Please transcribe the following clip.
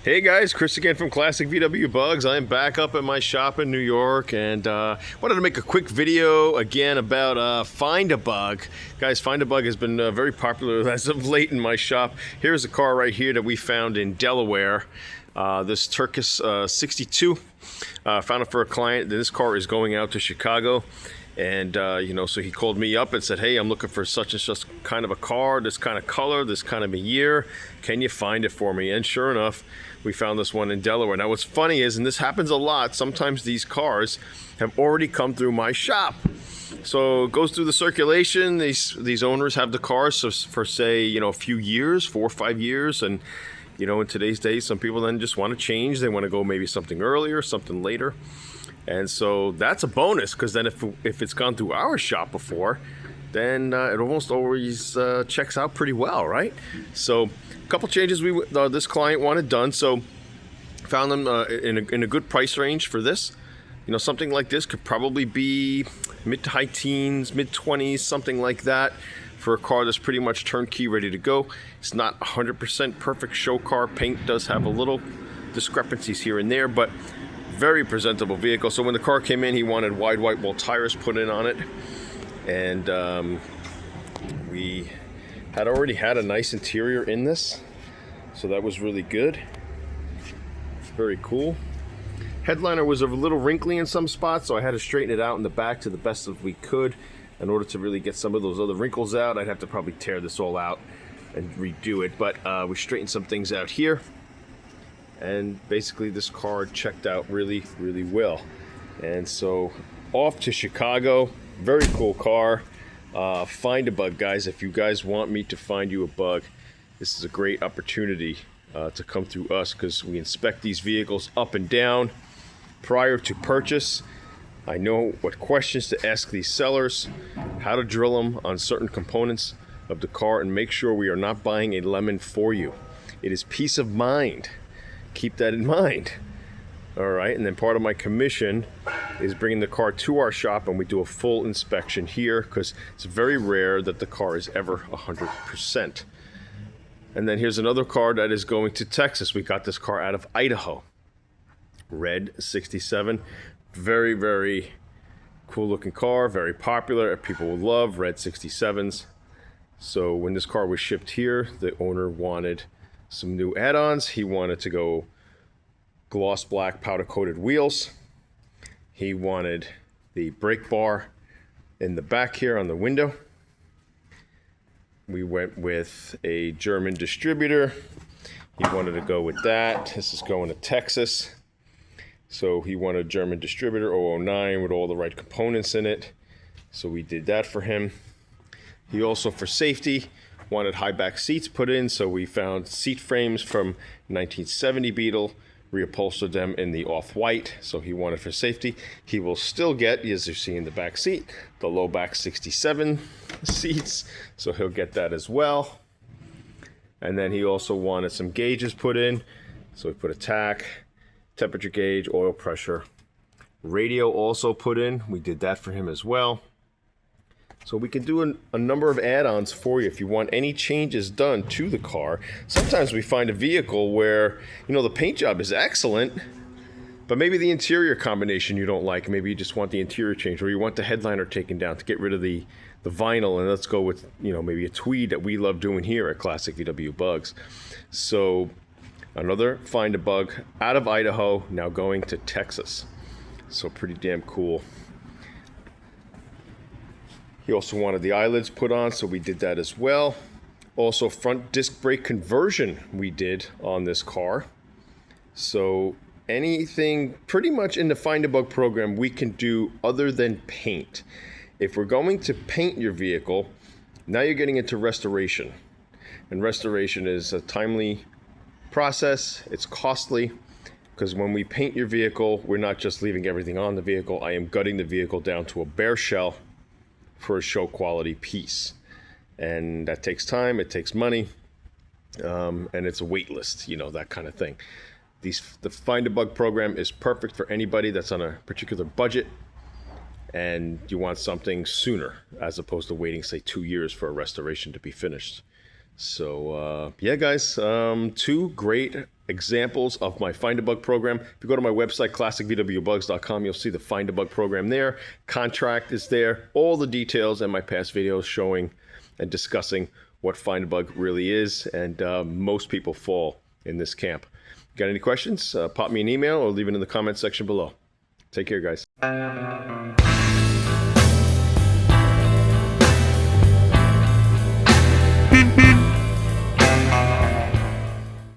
Hey guys, Chris again from Classic VW Bugs. I am back up at my shop in New York and wanted to make a quick video again about Find-A-BuG. Guys, Find-A-BuG has been very popular as of late in my shop. Here's a car right here that we found in Delaware. This Turkish 62. Found it for a client. This car is going out to Chicago. And, so he called me up and said, hey, I'm looking for such and such kind of a car, this kind of color, this kind of a year. Can you find it for me? And sure enough, we found this one in Delaware. Now, what's funny is, and this happens a lot, sometimes these cars have already come through my shop. So it goes through the circulation. These owners have the cars for say, a few years, 4 or 5 years. And, in today's days, some people then just want to change. They want to go maybe something earlier, something later. And so that's a bonus, because then if it's gone through our shop before, then it almost always checks out pretty well, right? So a couple changes this client wanted done. So found them in a good price range for this. Something like this could probably be mid to high teens, mid 20s, something like that, for a car that's pretty much turnkey, ready to go. It's not 100% perfect show car. Paint does have a little discrepancies here and there, but very presentable vehicle. So when the car came in, he wanted wide white wall tires put in on it, and we had already had a nice interior in this, so that was really good. Very cool. Headliner was a little wrinkly in some spots, so I had to straighten it out in the back to the best of we could. In order to really get some of those other wrinkles out, I'd have to probably tear this all out and redo it, but we straightened some things out here. And basically this car checked out really, really well. And so off to Chicago. Very cool car. Find-A-BuG, guys. If you guys want me to find you a bug, this is a great opportunity to come through us, because we inspect these vehicles up and down prior to purchase. I know what questions to ask these sellers, how to drill them on certain components of the car, and make sure we are not buying a lemon for you. It is peace of mind. Keep that in mind. All right, and then part of my commission is bringing the car to our shop, and we do a full inspection here, because it's very rare that the car is ever 100%. And then here's another car that is going to Texas. We got this car out of Idaho. Red 67. Very, very cool looking car. Very popular. People will love red 67s. So when this car was shipped here, the owner wanted some new add-ons. He wanted to go gloss black powder coated wheels. He wanted the brake bar in the back here on the window. We went with a German distributor. He wanted to go with that. This is going to Texas. So he wanted a German distributor 009 with all the right components in it. So we did that for him. He also, for safety, wanted high back seats put in, so we found seat frames from 1970 Beetle, reupholstered them in the off-white, so he wanted for safety. He will still get, as you see in the back seat, the low back 67 seats, so he'll get that as well. And then he also wanted some gauges put in, so we put a tach, temperature gauge, oil pressure. Radio also put in, we did that for him as well. So we can do a number of add-ons for you if you want any changes done to the car. Sometimes we find a vehicle where, the paint job is excellent, but maybe the interior combination you don't like. Maybe you just want the interior change, or you want the headliner taken down to get rid of the vinyl, and let's go with, maybe a tweed that we love doing here at Classic VW Bugs. So another Find-A-BuG out of Idaho, now going to Texas. So pretty damn cool. He also wanted the eyelids put on, so we did that as well. Also, front disc brake conversion we did on this car. So anything pretty much in the Find-A-BuG program we can do other than paint. If we're going to paint your vehicle, now you're getting into restoration. And restoration is a timely process. It's costly, because when we paint your vehicle, we're not just leaving everything on the vehicle. I am gutting the vehicle down to a bare shell for a show quality piece, and that takes time, it takes money, and it's a wait list, that kind of thing. The Find-A-BuG program is perfect for anybody that's on a particular budget and you want something sooner, as opposed to waiting, say, 2 years for a restoration to be finished. So yeah, guys, two great examples of my Find-A-Bug program. If you go to my website, classicvwbugs.com, you'll see the Find-A-Bug program there. Contract is there. All the details and my past videos showing and discussing what Find-A-Bug really is, and most people fall in this camp. Got any questions? Pop me an email or leave it in the comment section below. Take care, guys.